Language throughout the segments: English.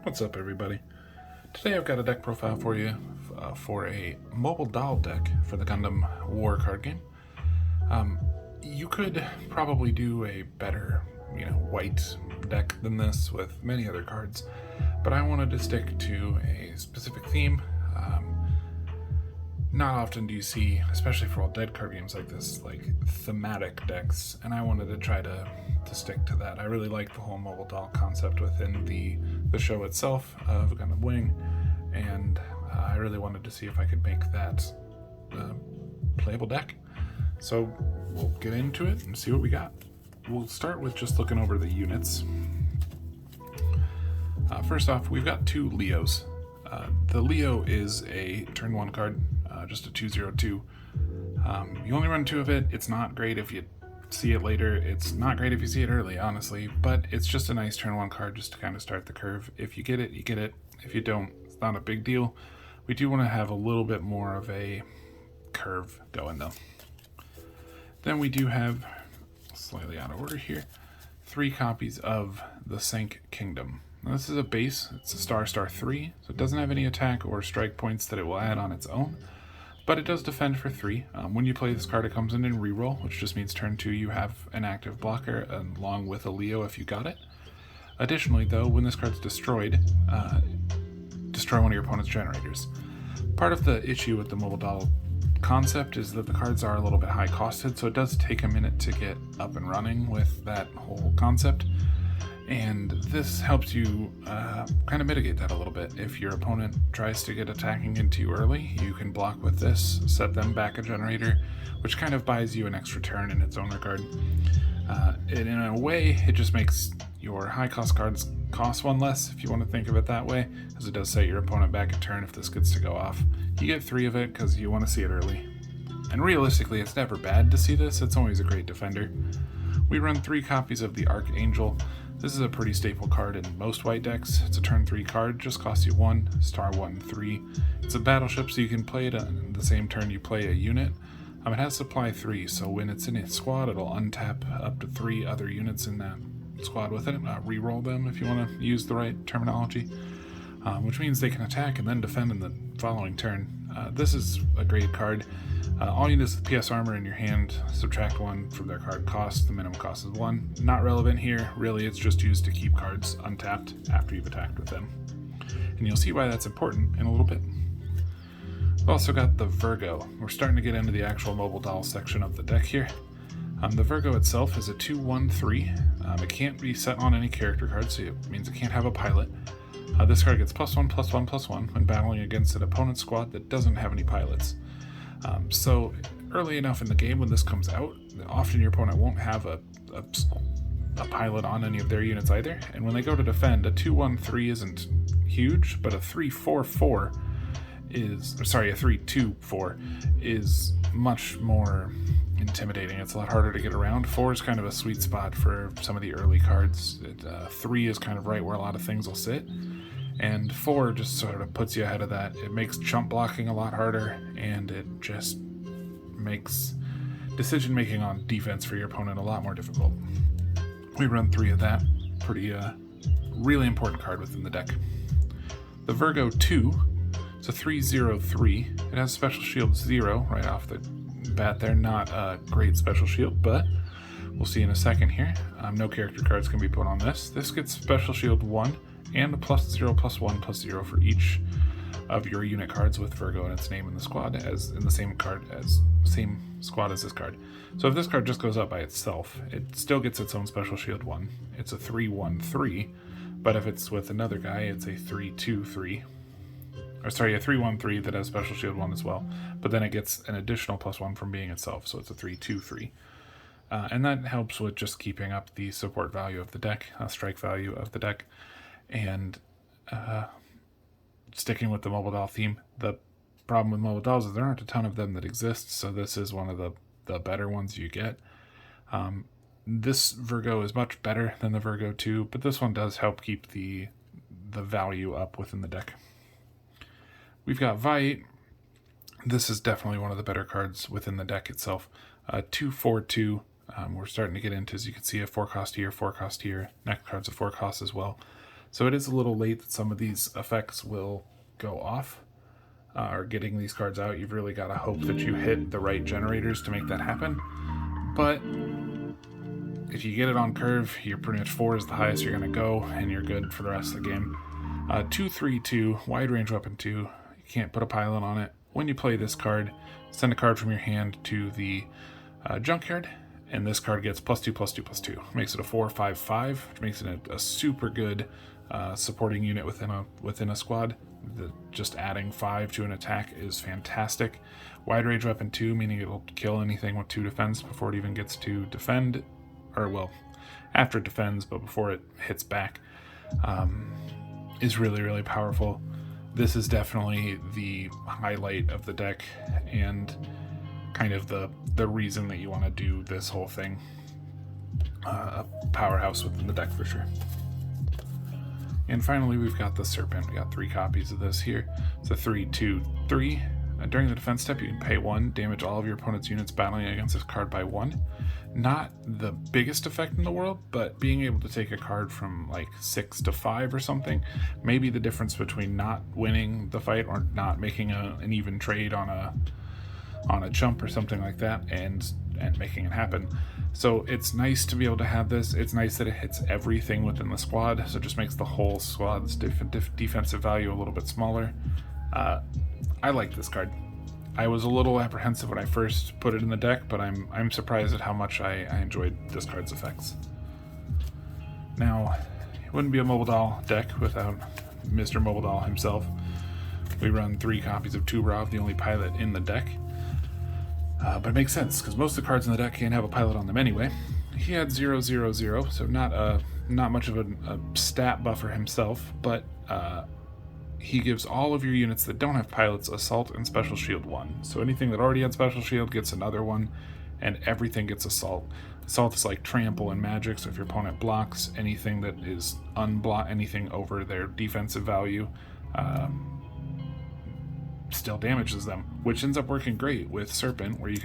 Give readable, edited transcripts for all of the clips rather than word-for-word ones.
What's up, everybody? Today I've got a deck profile for you for a mobile doll deck for the Gundam War card game. You could probably do a better, white deck than this with many other cards, but I wanted to stick to a specific theme. Not often do you see, especially for all dead card games like this, like thematic decks, and I wanted to try to stick to that. I really like the whole mobile doll concept within the show itself of Gundam Wing, and I really wanted to see if I could make that playable deck. So we'll get into it and see what we got. We'll start with just looking over the units. First off, we've got two Leos. The Leo is a turn 1 card, just a 2/02. You only run 2 of it. It's not great if you see it later. It's not great if you see it early, honestly, but it's just a nice turn 1 card just to kind of start the curve. If you get it, you get it. If you don't, it's not a big deal. We do want to have a little bit more of a curve going, though. Then we do have, slightly out of order here, 3 copies of the Sank Kingdom. Now, this is a base. It's a star 3, so it doesn't have any attack or strike points that it will add on its own, but it does defend for 3. When you play this card, it comes in reroll, which just means turn 2 you have an active blocker along with a Leo if you got it. Additionally, though, when this card's destroyed, destroy one of your opponent's generators. Part of the issue with the mobile doll concept is that the cards are a little bit high costed, so it does take a minute to get up and running with that whole concept. And this helps you kind of mitigate that a little bit. If your opponent tries to get attacking into you early, you can block with this, set them back a generator, which kind of buys you an extra turn in its own regard. And in a way, it just makes your high cost cards cost 1 less, if you want to think of it that way, because it does set your opponent back a turn if this gets to go off. You get 3 of it because you want to see it early. And realistically, it's never bad to see this. It's always a great defender. We run 3 copies of the Archangel. This is a pretty staple card in most white decks. It's a turn 3 card, just costs you 1, star 1, 3. It's a battleship, so you can play it on the same turn you play a unit. It has supply 3, so when it's in its squad, it'll untap up to 3 other units in that squad with it. Reroll them if you want to use the right terminology, which means they can attack and then defend in the following turn. This is a great card. All you need is the PS armor in your hand, subtract 1 from their card cost. The minimum cost is 1. Not relevant here, really. It's just used to keep cards untapped after you've attacked with them. And you'll see why that's important in a little bit. We've also got the Virgo. We're starting to get into the actual mobile doll section of the deck here. The Virgo itself is a 2/1/3. It can't be set on any character card, so it means it can't have a pilot. This card gets +1/+1/+1 when battling against an opponent's squad that doesn't have any pilots. So early enough in the game when this comes out, often your opponent won't have a pilot on any of their units either, and when they go to defend, a 2/1/3 isn't huge, but a 3/4/4 is, a 3/2/4 is much more intimidating. It's a lot harder to get around. 4 is kind of a sweet spot for some of the early cards. 3 is kind of right where a lot of things will sit, and 4 just sort of puts you ahead of that. It makes chump blocking a lot harder, and it just makes decision making on defense for your opponent a lot more difficult. We run 3 of that. Pretty really important card within the deck. The Virgo 2, it's a 3/0/3. It has special shield 0 right off the bat there. Not a great special shield, but we'll see in a second here. No character cards can be put on this. This gets special shield 1 and a +0/+1/0 for each of your unit cards with Virgo and its name in the squad, as in the same squad as this card. So if this card just goes up by itself, it still gets its own special shield 1. It's a 3/1/3, but if it's with another guy, it's a 3/2/3. A 3/1/3 that has special shield 1 as well, but then it gets an additional +1 from being itself, so it's a 3/2/3. And that helps with just keeping up the support value of the deck, strike value of the deck, and sticking with the mobile doll theme. The problem with mobile dolls is there aren't a ton of them that exist, so this is one of the better ones you get. This Virgo is much better than the Virgo 2, but this one does help keep the value up within the deck. We've got Vi8. This is definitely one of the better cards within the deck itself. 2/4/2. We're starting to get into, as you can see, a 4 cost here, 4 cost here. Next card's a 4 cost as well. So it is a little late that some of these effects will go off, or getting these cards out. You've really got to hope that you hit the right generators to make that happen. But if you get it on curve, you're pretty much 4 is the highest you're going to go, and you're good for the rest of the game. 2/3/2, wide range weapon 2. You can't put a pilot on it. When you play this card, send a card from your hand to the junkyard, and this card gets +2/+2/+2. Makes it a 4/5/5, which makes it a super good supporting unit within a squad. Just adding 5 to an attack is fantastic. Wide range weapon 2, meaning it'll kill anything with 2 defense before it even gets to defend, or well, after it defends, but before it hits back, is really, really powerful. This is definitely the highlight of the deck, and kind of the reason that you want to do this whole thing. A powerhouse within the deck for sure. And finally, we've got the Serpent. We got 3 copies of this here. It's a 3/2/3. During the defense step, you can pay 1, damage all of your opponent's units battling against this card by 1. Not the biggest effect in the world, but being able to take a card from like 6 to 5 or something, maybe the difference between not winning the fight or not making an even trade on a jump or something like that, and making it happen. So it's nice to be able to have this. It's nice that it hits everything within the squad, so it just makes the whole squad's defensive value a little bit smaller. I like this card. I was a little apprehensive when I first put it in the deck, but I'm surprised at how much I enjoyed this card's effects. Now, it wouldn't be a Mobile Doll deck without Mr. Mobile Doll himself. We run 3 copies of Tubarov, the only pilot in the deck. But it makes sense, because most of the cards in the deck can't have a pilot on them anyway. He had 0/0/0, so not much of a stat buffer himself, but he gives all of your units that don't have pilots Assault and Special Shield 1. So anything that already had Special Shield gets another one, and everything gets Assault. Assault is like Trample and Magic, so if your opponent blocks anything that is anything over their defensive value, still damages them, which ends up working great with Serpent, where you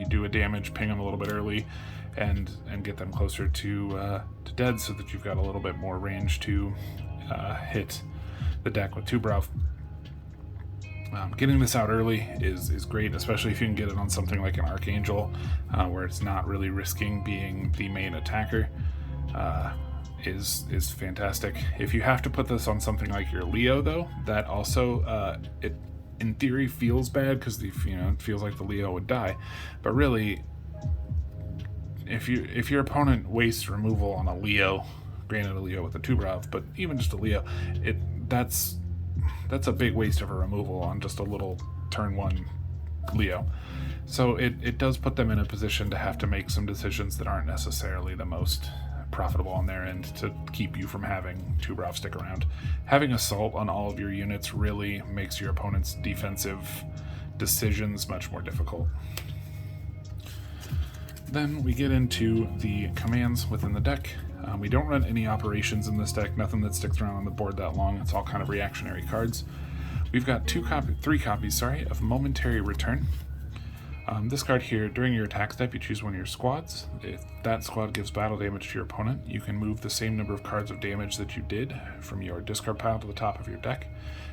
do a damage, ping them a little bit early, and get them closer to dead, so that you've got a little bit more range to hit the deck with Tubarov. Getting this out early is great, especially if you can get it on something like an Archangel, where it's not really risking being the main attacker. Is fantastic. If you have to put this on something like your Leo, though, that also it in theory feels bad, because it feels like the Leo would die, but really, if your opponent wastes removal on a Leo, granted a Leo with a Tubarov, but even just a Leo, that's a big waste of a removal on just a little turn 1 Leo. So it does put them in a position to have to make some decisions that aren't necessarily the most profitable on their end to keep you from having Tubarov stick around. Having Assault on all of your units really makes your opponent's defensive decisions much more difficult. Then we get into the commands within the deck. We don't run any operations in this deck, nothing that sticks around on the board that long. It's all kind of reactionary cards. We've got 3 copies of Momentary Return. This card here, during your attack step, you choose one of your squads. If that squad gives battle damage to your opponent, you can move the same number of cards of damage that you did from your discard pile to the top of your deck.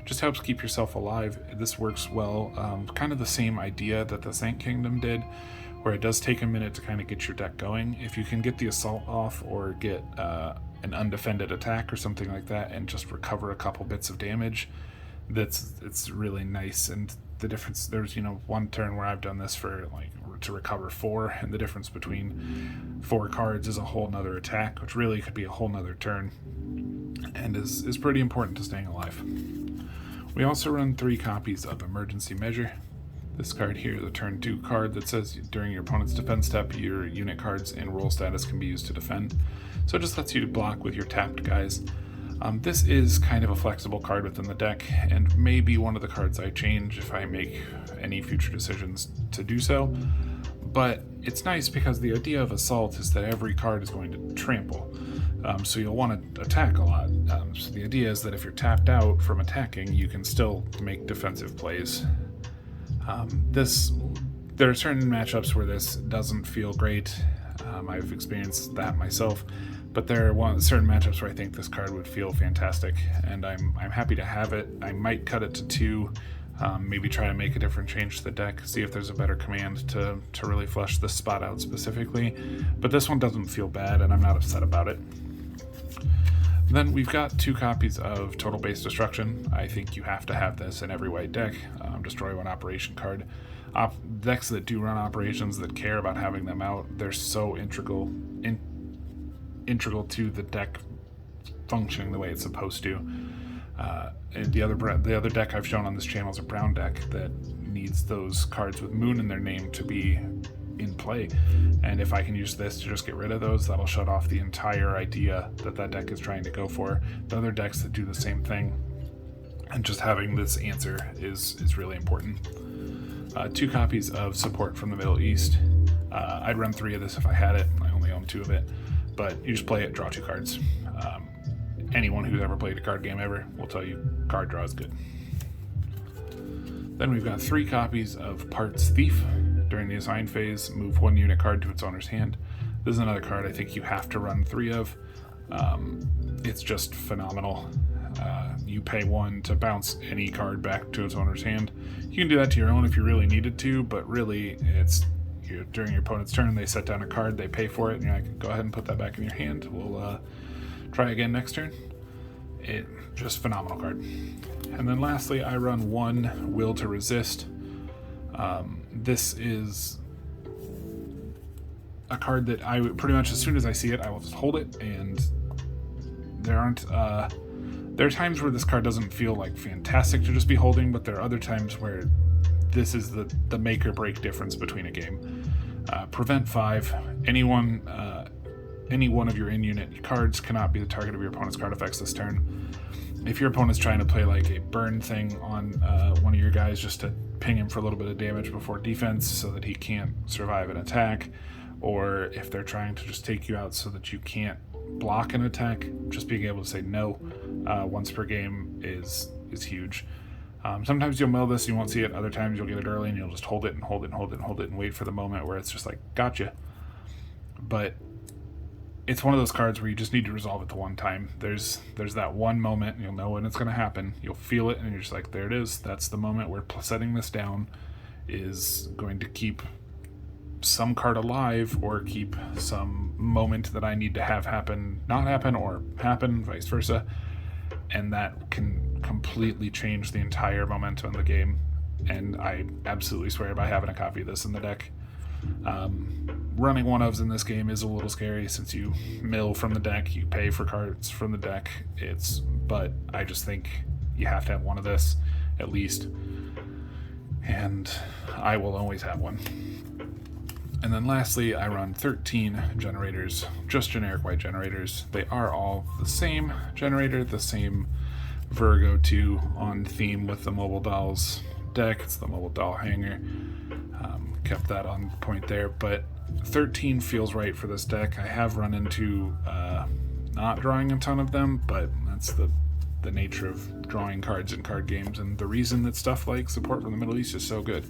Just helps keep yourself alive. This works well, kind of the same idea that the Saint Kingdom did, where it does take a minute to kind of get your deck going. If you can get the Assault off, or get an undefended attack or something like that, and just recover a couple bits of damage, it's really nice. And the difference, there's one turn where I've done this for to recover 4, and the difference between 4 cards is a whole nother attack, which really could be a whole nother turn, and is pretty important to staying alive. We also run 3 copies of Emergency Measure. This card here is a turn 2 card that says during your opponent's defense step, your unit cards in roll status can be used to defend. So it just lets you block with your tapped guys. This is kind of a flexible card within the deck, and maybe one of the cards I change if I make any future decisions to do so. But it's nice because the idea of Assault is that every card is going to trample. So you'll want to attack a lot. So the idea is that if you're tapped out from attacking, you can still make defensive plays. There are certain matchups where this doesn't feel great. I've experienced that myself, But there are certain matchups where I think this card would feel fantastic, and I'm happy to have it. I might cut it to 2, maybe try to make a different change to the deck, see if there's a better command to really flesh this spot out specifically. But this one doesn't feel bad, and I'm not upset about it. Then we've got 2 copies of Total Base Destruction. I think you have to have this in every white deck. Destroy 1 operation card. Decks that do run operations, that care about having them out, they're so integral to the deck functioning the way it's supposed to. And the other deck I've shown on this channel is a brown deck that needs those cards with Moon in their name to be in play. And if I can use this to just get rid of those, that'll shut off the entire idea that deck is trying to go for. The other decks that do the same thing, and just having this answer is really important. 2 copies of Support from the Middle East. I'd run 3 of this if I had it. I only own 2 of it. But you just play it, draw 2 cards. Anyone who's ever played a card game ever will tell you card draw is good. Then we've got 3 copies of Parts Thief. During the assign phase, move 1 unit card to its owner's hand. This is another card I think you have to run 3 of. It's just phenomenal. You pay 1 to bounce any card back to its owner's hand. You can do that to your own if you really needed to, but really it's during your opponent's turn, they set down a card, they pay for it, and you're like, go ahead and put that back in your hand. We'll try again next turn. Just phenomenal card. And then lastly, I run 1 Will to Resist. This is a card that I would pretty much, as soon as I see it, I will just hold it, and there are times where this card doesn't feel like fantastic to just be holding, but there are other times where this is the make or break difference between a game. Prevent 5. Any one of your in-unit cards cannot be the target of your opponent's card effects this turn. If your opponent's trying to play like a burn thing on one of your guys just to ping him for a little bit of damage before defense so that he can't survive an attack, or if they're trying to just take you out so that you can't block an attack, just being able to say no once per game is huge. Sometimes you'll mill this and you won't see it. Other times you'll get it early and you'll just hold it and hold it and hold it and hold it and wait for the moment where it's just like, gotcha. But it's one of those cards where you just need to resolve it the one time. There's that one moment, and you'll know when it's going to happen. You'll feel it, and you're just like, there it is. That's the moment where setting this down is going to keep some card alive or keep some moment that I need to have happen, not happen, or happen, vice versa. And that can completely change the entire momentum of the game. And I absolutely swear by having a copy of this in the deck. Running 1-ofs in this game is a little scary since you mill from the deck, you pay for cards from the deck. But I just think you have to have 1 of this at least, and I will always have 1. And then lastly, I run 13 generators, just generic white generators. They are all the same generator, the same Virgo 2 on theme with the Mobile Dolls deck. It's the Mobile Doll hanger. Kept that on point there, but 13 feels right for this deck. I have run into not drawing a ton of them, but that's the nature of drawing cards in card games, and the reason that stuff like Support from the Middle East is so good.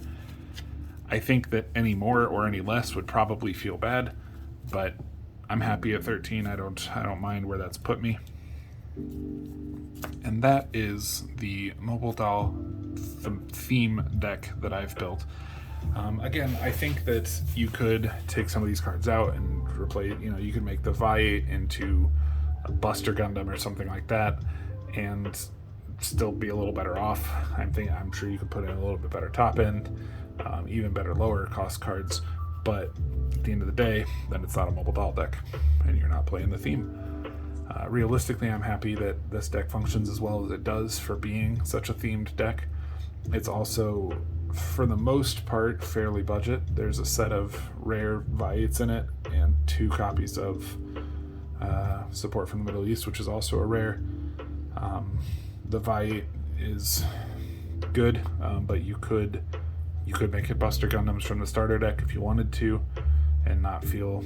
I think that any more or any less would probably feel bad, but I'm happy at 13. I don't mind where that's put me. And that is the Mobile Doll theme deck that I've built. Again, I think that you could take some of these cards out and replace, you could make the Viate into a Buster Gundam or something like that and still be a little better off. I'm sure you could put in a little bit better top end, even better lower cost cards, but at the end of the day, then it's not a Mobile Doll deck and you're not playing the theme. Realistically, I'm happy that this deck functions as well as it does for being such a themed deck. It's also, for the most part, fairly budget. There's a set of rare Viates in it and 2 copies of Support from the Middle East, which is also a rare. The Viate is good, but you could make it Buster Gundams from the starter deck if you wanted to and not feel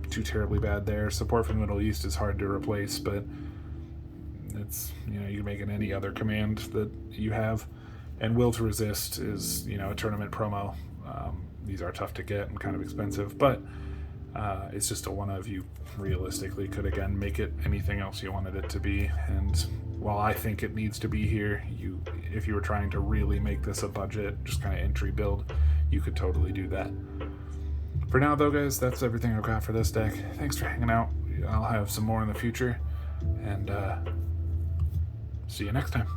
too terribly bad there. Support from the Middle East is hard to replace, but it's, you can make it any other command that you have. And Will to Resist is, a tournament promo. These are tough to get and kind of expensive, but It's just a one of. You realistically could again make it anything else you wanted it to be, and while I think it needs to be here, if you were trying to really make this a budget, just kind of entry build, you could totally do that. For now though, guys, that's everything I've got for this deck. Thanks for hanging out. I'll have some more in the future, and see you next time.